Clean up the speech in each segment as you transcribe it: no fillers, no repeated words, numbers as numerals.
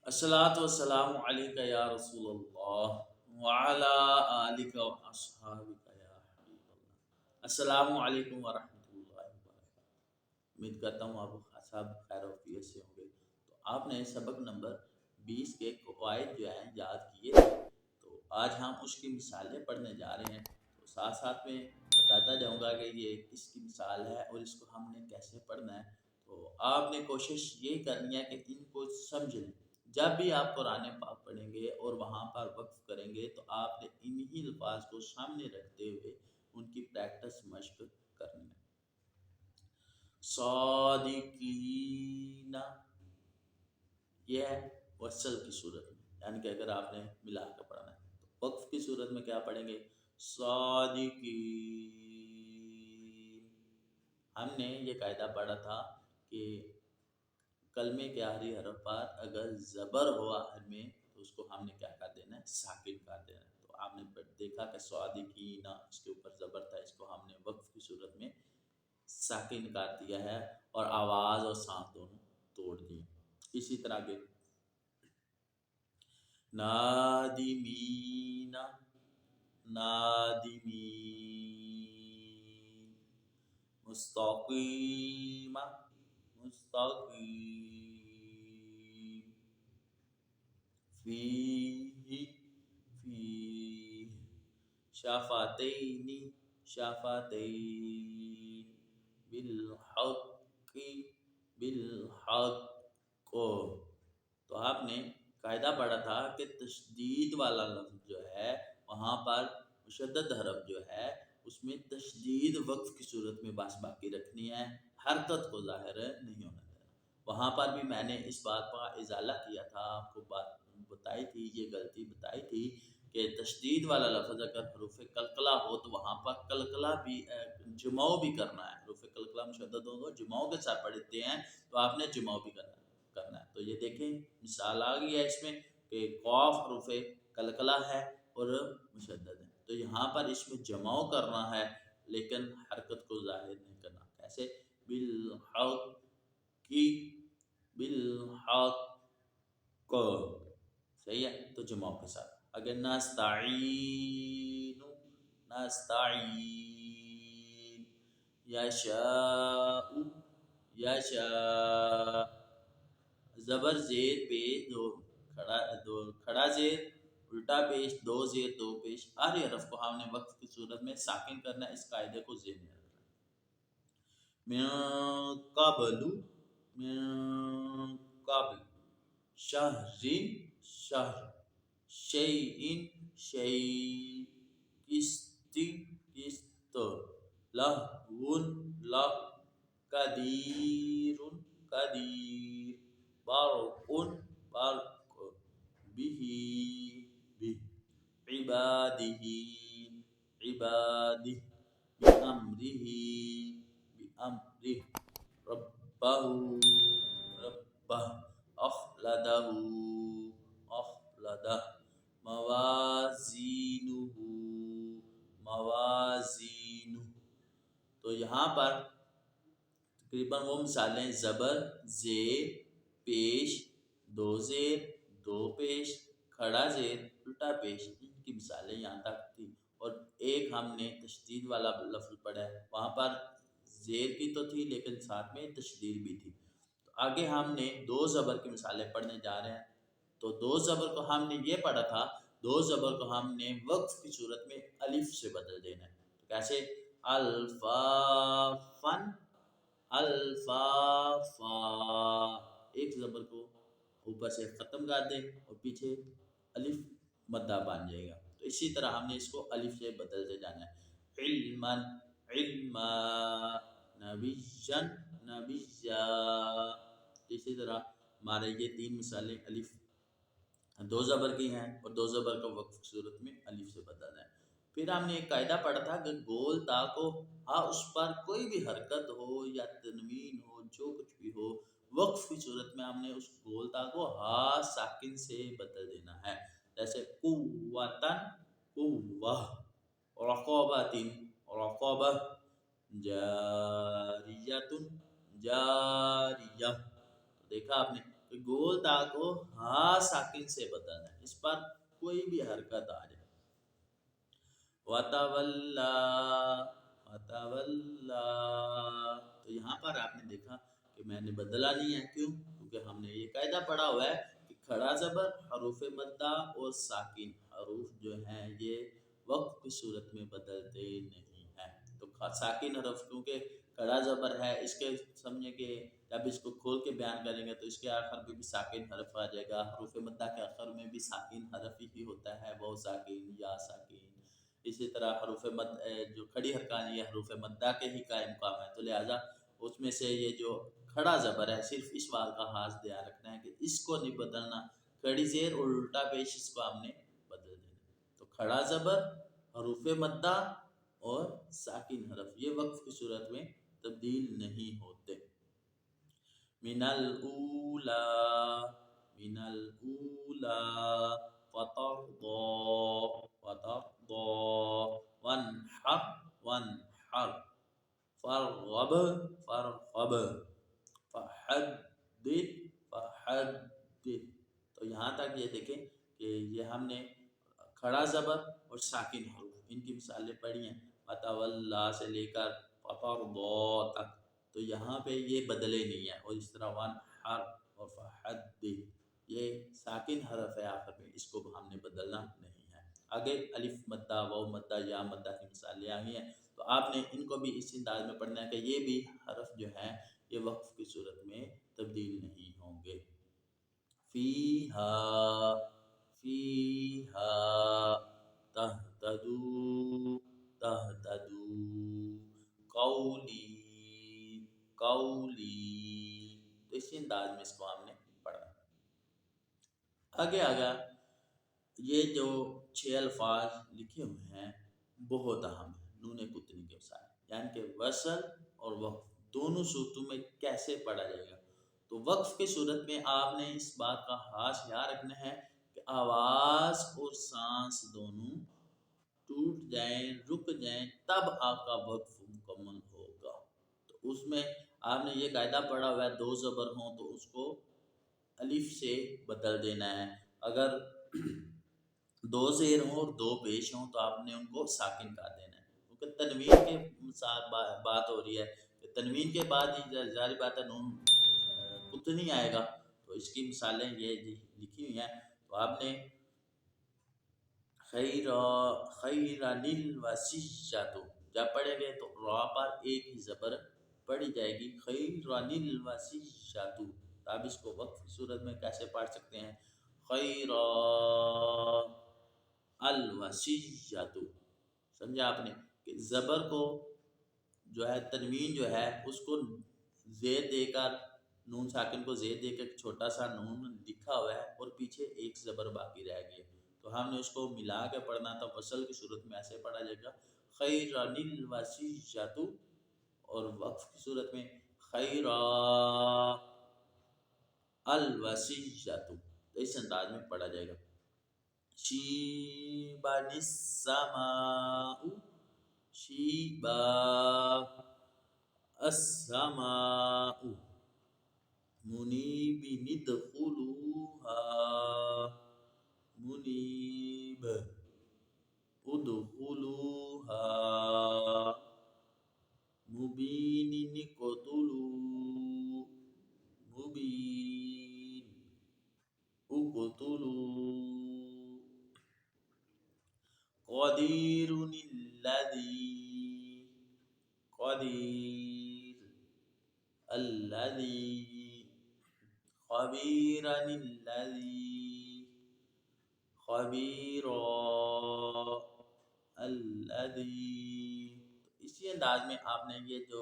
الصلاۃ والسلام علیک یا رسول اللہ وعلی آلک و اصحابک یا حبیب اللہ۔ السلام علیکم ورحمۃ اللہ وبرکاتہ۔ امید کرتا ہوں آپ سب خیر و عافیت سے ہوں گے۔ تو آپ نے سبق نمبر 20 کے قواعد جو ہیں یاد کیے تھے، تو آج ہم اس کی مثالیں پڑھنے جا رہے ہیں۔ تو ساتھ ساتھ میں بتاتا جاؤں گا کہ یہ کس کی مثال ہے اور اس کو ہم نے کیسے پڑھنا ہے۔ تو آپ نے کوشش یہ کرنی ہے کہ ان کو سمجھ لیں۔ جب بھی آپ قرآن پاک پڑھیں گے اور وہاں پر وقف کریں گے تو آپ نے انہی الفاظ کو سامنے رکھتے ہوئے ان کی پریکٹس مشق کرنی ہے۔ صادقین، یہ ہے وصل کی صورت میں، یعنی کہ اگر آپ نے ملا کر پڑھنا ہے تو وقف کی صورت میں کیا پڑھیں گے؟ صادقین۔ ہم نے یہ قاعدہ پڑھا تھا کہ کلمے کے آخری حرف پر اگر زبر ہو آخر میں تو اس کو ہم نے کیا کر دینا ہے؟ ساکن کر دینا ہے۔ تو آپ نے دیکھا کہ صادقین، اس کے اوپر زبر تھا، اس کو ہم نے وقف کی صورت میں ساکن کر دیا ہے اور آواز اور سانس دونوں توڑ دیے۔ اسی طرح کے نادمین، نادمین، مستقیم، مستقیم، فیہ، فیہ، شفتین، شفتین، بالحق، بالحق۔ تو آپ نے قاعدہ پڑھا تھا کہ تشدید والا لفظ جو ہے وہاں پر مشدد حرف جو ہے اس میں تشدید وقف کی صورت میں بس باقی رکھنی ہے، حرکت کو ظاہر نہیں ہونا دینا۔ وہاں پر بھی میں نے اس بات کا ازالہ کیا تھا، آپ کو بات بتائی تھی، یہ غلطی بتائی تھی کہ تشدید والا لفظ اگر حروف قلقلہ ہو تو وہاں پر قلقلہ بھی جماؤ بھی کرنا ہے۔ حروف قلقلہ مشدد ہو تو جماؤ کے ساتھ پڑھتے ہیں تو آپ نے جماؤ بھی کرنا ہے۔ تو یہ دیکھیں مثال آ گئی ہے اس میں کہ قاف حروف قلقلہ ہے اور مشدد ہے، تو یہاں پر اس میں جماؤ کرنا ہے لیکن حرکت کو ظاہر نہیں کرنا۔ کیسے؟ بالحق کی، بالحق کو، صحیح ہے؟ تو جماؤ کے ساتھ۔ اگر نستعین، نستعین، یشاء، یشاء، زبر زیر پیش دو کھڑا زیر الٹا پیش دو زیر دو پیش، ہر حرف کو ہم نے وقف کی صورت میں ساکن کرنا ہے۔ اس قاعدے کو ذہن میں رکھنا۔ من قبل، من قبل، شہر، شہر، شیء، شیء، قسط، قسط، لہو، لہو، قدیر، قدیر، برق، برق، بہ، بہ، عبادہ، عبادہ، بأمرہ، بأمرہ، ربہ، ربہ، اخلدہ، اخلدہ، موازینہ، موازینہ۔ تو یہاں پر تقریباً وہ مثالیں زبر، زیر، پیش، دو زیر، دو پیش، کھڑا زیر، الٹا پیش، ان کی مثالیں یہاں تک تھی۔ اور ایک ہم نے تشدید والا لفظ پڑھا ہے، وہاں پر زیر کی تو تھی لیکن ساتھ میں تشدید بھی تھی۔ تو آگے ہم نے دو زبر کی مثالیں پڑھنے جا رہے ہیں۔ تو دو زبر کو ہم نے یہ پڑھا تھا، دو زبر کو ہم نے وقف کی صورت میں الف سے بدل دینا ہے۔ تو کیسے؟ الفافن، الفافا، ایک زبر کو اوپر سے ختم کر دیں اور پیچھے الف مدہ بن جائے گا۔ تو اسی طرح ہم نے اس کو الف سے بدلتے جانا ہے۔ علما، علما، نبیا، نبیا۔ اسی طرح ہمارے یہ تین مثالیں الف دو زبر کی ہیں اور دو زبر کو وقف کی صورت میں الف سے بدلنا ہے۔ پھر ہم نے ایک قاعدہ پڑھا تھا کہ گول تا کو اس پر کوئی بھی حرکت ہو یا تنوین ہو، جو کچھ بھی ہو، وقف کی صورت میں ہم نے اس گول تا کو ساکن سے بدل دینا ہے۔ جیسے قوتن، قوہ، رقابتن، رقابہ، جاریتن، جاریہ۔ تو دیکھا آپ نے کہ کہ گول تا کو ہا ساکن سے بدلنا ہے، اس پر کوئی بھی حرکت آ جائے. وَتَوَلَّا وَتَوَلَّا، تو یہاں پر آپ نے دیکھا کہ میں نے بدلا نہیں ہے. کیوں؟ کیونکہ ہم نے یہ قاعدہ پڑھا ہوا ہے کہ کھڑا زبر حروف مدہ اور ساکن حروف جو ہیں یہ وقف کی صورت میں بدلتے نہیں ہیں. تو ساکن حرف کیونکہ کھڑا زبر ہے، اس کے سمجھے کہ جب اس کو کھول کے بیان کریں گے تو اس کے آخر میں بھی ساکن حرف آ جائے گا. حروف مدہ کے آخر میں بھی ساکن حرف ہی ہوتا ہے، وہ ساکن یا ساکن. اسی طرح حروف مد جو کھڑی حرکات یہ حروف مدہ کے ہی قائم مقام ہے، تو لہٰذا اس میں سے یہ جو کھڑا زبر ہے صرف اس بات کا خاص دھیان رکھنا ہے کہ اس کو نہیں بدلنا. کھڑی زیر اور الٹا پیش اس کو ہم نے بدل دینا. تو کھڑا زبر، حروف مدہ اور ساکن حرف یہ وقف کی صورت میں تبدیل نہیں ہوتے. من الاولا من الاولا فترضى فترضى وانحر وانحر فرغب فرغب فحدث فحدث. تو یہاں تک یہ دیکھیں کہ یہ ہم نے کھڑا زبر اور ساکن حروف ان کی مثالیں پڑھی ہیں، وَتَوَلَّا سے لے کر فَتَرْضَىٰ تک. تو یہاں پہ یہ بدلے نہیں ہیں. اور اس طرح وَانْحَرْ اور فَحَدِّث یہ ساکن حرف ہے آخر میں، اس کو ہم نے بدلنا نہیں ہے. آگے الف مدہ، واو مدہ، یا مدہ کی مثالیں آئی ہیں، تو آپ نے ان کو بھی اس انداز میں پڑھنا ہے کہ یہ بھی حرف جو ہیں یہ وقف کی صورت میں تبدیل نہیں ہوں گے. فیہا فیہا تہتدو تہتدو قولی قولی. تو اسی انداز میں اس کو ہم نے پڑھا. آگے آگا یہ جو 6 الفاظ لکھے ہوئے ہیں بہت اہم ہیں. نون قطنی کے ساتھ یعنی کہ وصل اور وقف دونوں صورتوں میں کیسے پڑھا جائے گا. تو وقف کی صورت میں آپ نے اس بات کا خاص خیال رکھنا ہے کہ آواز اور سانس دونوں ٹوٹ جائیں، رک جائیں، تب آپ کا وقف مکمل ہوگا. تو اس میں آپ نے یہ قاعدہ پڑھا ہوا ہے 2 زبر ہوں تو اس کو الف سے بدل دینا ہے. اگر 2 زیر ہوں اور 2 پیش ہوں تو آپ نے ان کو ساکن کر دینا ہے. کیونکہ تنوین کے ساتھ بات ہو رہی ہے کہ تنوین کے بعد ہی ظاہر بات ہے نون قطنی آئے گا. تو اس کی مثالیں یہ لکھی ہوئی ہیں. تو آپ نے خیرن الوصیۃ جب پڑھیں گے تو را پر ایک ہی زبر پڑھی جائے گی، خیرن الوصیۃ. تو آپ اس کو وقف کی صورت میں کیسے پڑھ سکتے ہیں؟ خیر الوصیۃ. سمجھا آپ نے کہ زبر کو جو ہے تنوین جو ہے اس کو زیر دے کر نون ساکن کو زیر دے کر چھوٹا سا نون لکھا ہوا ہے اور پیچھے ایک زبر باقی رہ گئی ہے. تو ہم نے اس کو ملا کے پڑھنا تھا. وصل کی صورت میں ایسے پڑھا جائے گا خیرن الوصیۃ، اور وقف کی صورت میں خیر الوصیۃ. تو اس انداز میں پڑھا جائے گا. شیبن السماء شیبا السماء منیبین ادخلوها منیب ادخلوها مبینین اقتلوا مبین اقتلوا قدیر الذی قدیر الذی خبیرن الذی خبیرا الذی. اسی انداز میں آپ نے یہ جو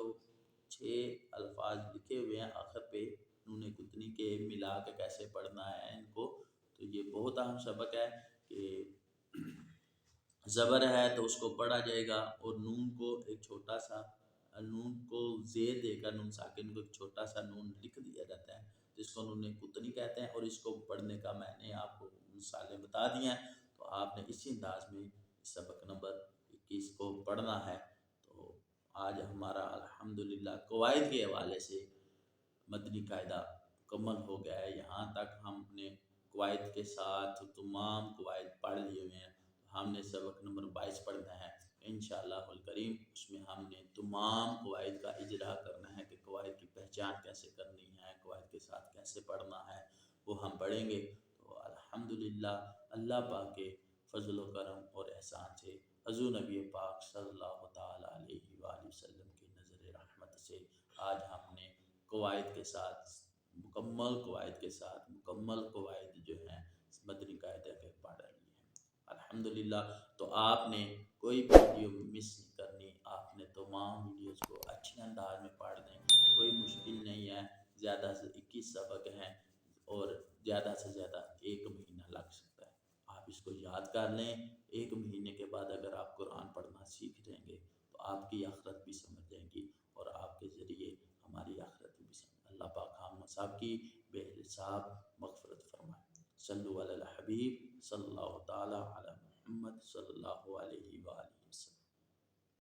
6 الفاظ لکھے ہوئے ہیں آخر پہ نون قطنی کے ملا کے کیسے پڑھنا ہے ان کو. تو یہ بہت اہم سبق ہے کہ زبر ہے تو اس کو پڑھا جائے گا اور نون کو ایک چھوٹا سا نون کو زیر دے کر نون ساکن کو ایک چھوٹا سا نون لکھ دیا جاتا ہے جس کو نون قطنی کہتے ہیں. اور اس کو پڑھنے کا میں نے آپ کو مثالیں بتا دی ہیں. تو آپ نے اسی انداز میں سبق نمبر 21 کو پڑھنا ہے. تو آج ہمارا الحمدللہ قواعد کے حوالے سے مدنی قاعدہ مکمل ہو گیا ہے۔ یہاں تک ہم نے قواعد کے ساتھ تمام قواعد پڑھ لیے ہوئے ہیں۔ ہم نے سبق نمبر 22 پڑھنا ہے انشاءاللہ الکریم۔ اس میں ہم نے تمام قواعد کا اجرا کرنا ہے کہ قواعد کی پہچان کیسے کرنی ہے، قواعد کے ساتھ کیسے پڑھنا ہے، وہ ہم پڑھیں گے۔ تو الحمدللہ اللہ پاک کے فضل و کرم اور احسان سے، حضور نبی پاک صلی اللہ تعالیٰ علیہ وآلہ وسلم کی نظر رحمت سے آج ہم نے قواعد کے ساتھ مکمل قواعد جو ہیں مدنی قاعدہ کے پڑھ رہی ہیں الحمدللہ۔ تو آپ نے کوئی بھی ویڈیو مس نہیں کرنی، آپ نے تمام ویڈیوز کو اچھے انداز میں پڑھ دیں، کوئی مشکل نہیں ہے۔ زیادہ سے 21 سبق ہیں اور زیادہ سے زیادہ 1 مہینہ لگ سکتا ہے۔ آپ اس کو یاد کر لیں، 1 مہینے کے بعد اگر آپ قرآن پڑھنا سیکھ لیں گے تو آپ کی آخرت بھی سمجھ جائیں گی اور آپ کے ذریعے ہماری آخرت بھی سمجھ۔ اللہ پاک ہم سب کی بے حساب مغفرت فرمائے۔ صلو علی الحبیب صلی اللہ تعالیٰ علی محمد صلی اللہ علیہ وآلہ